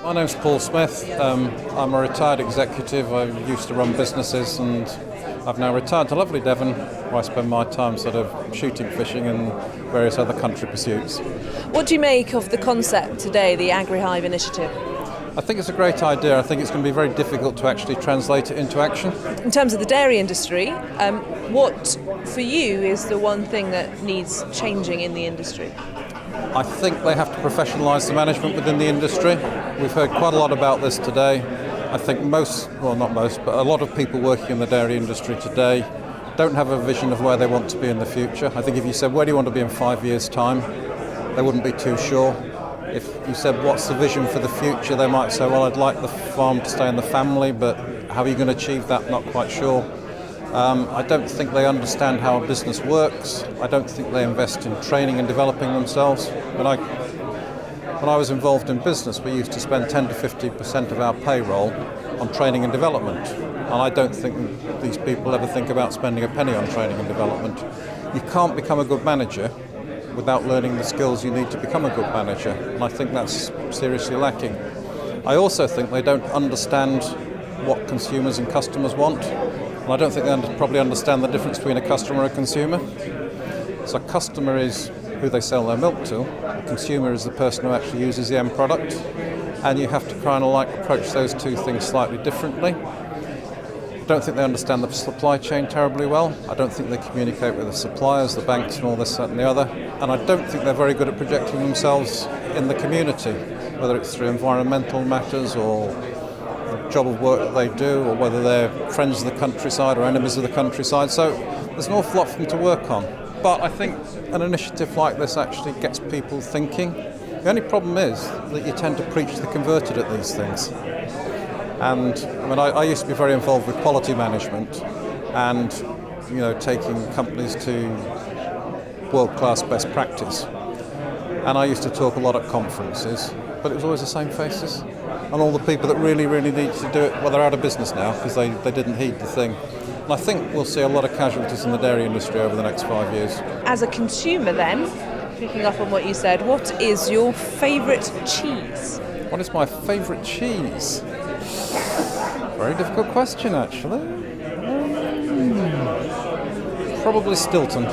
My name's Paul Smith. I'm a retired executive. I used to run businesses and I've now retired to lovely Devon, where I spend my time sort of shooting, fishing and various other country pursuits. What do you make of the concept today, the AgriHive initiative? I think it's a great idea. I think it's going to be very difficult to actually translate it into action. In terms of the dairy industry, what for you is the one thing that needs changing in the industry? I think they have to professionalise the management within the industry. We've heard quite a lot about this today. I think not most, but a lot of people working in the dairy industry today don't have a vision of where they want to be in the future. I think if you said, where do you want to be in 5 years' time, they wouldn't be too sure. If you said, what's the vision for the future, they might say, well, I'd like the farm to stay in the family, but how are you going to achieve that? Not quite sure. I don't think they understand how a business works. I don't think they invest in training and developing themselves. When I was involved in business, we used to spend 10 to 50% of our payroll on training and development. And I don't think these people ever think about spending a penny on training and development. You can't become a good manager without learning the skills you need to become a good manager. And I think that's seriously lacking. I also think they don't understand what consumers and customers want. And I don't think they probably understand the difference between a customer and a consumer. So a customer is who they sell their milk to. A consumer is the person who actually uses the end product. And you have to kind of approach those two things slightly differently. I don't think they understand the supply chain terribly well. I don't think they communicate with the suppliers, the banks and all this, that and the other. And I don't think they're very good at projecting themselves in the community, whether it's through environmental matters or the job of work that they do, or whether they're friends of the countryside or enemies of the countryside. So there's an awful lot for them to work on. But I think an initiative like this actually gets people thinking. The only problem is that you tend to preach the converted at these things. And I used to be very involved with quality management and, taking companies to world-class best practice. And I used to talk a lot at conferences, but it was always the same faces. And all the people that really, really need to do it, well, they're out of business now because they didn't heed the thing. And I think we'll see a lot of casualties in the dairy industry over the next 5 years. As a consumer then, picking up on what you said, what is your favourite cheese? What is my favourite cheese? Very difficult question, actually. Probably Stilton.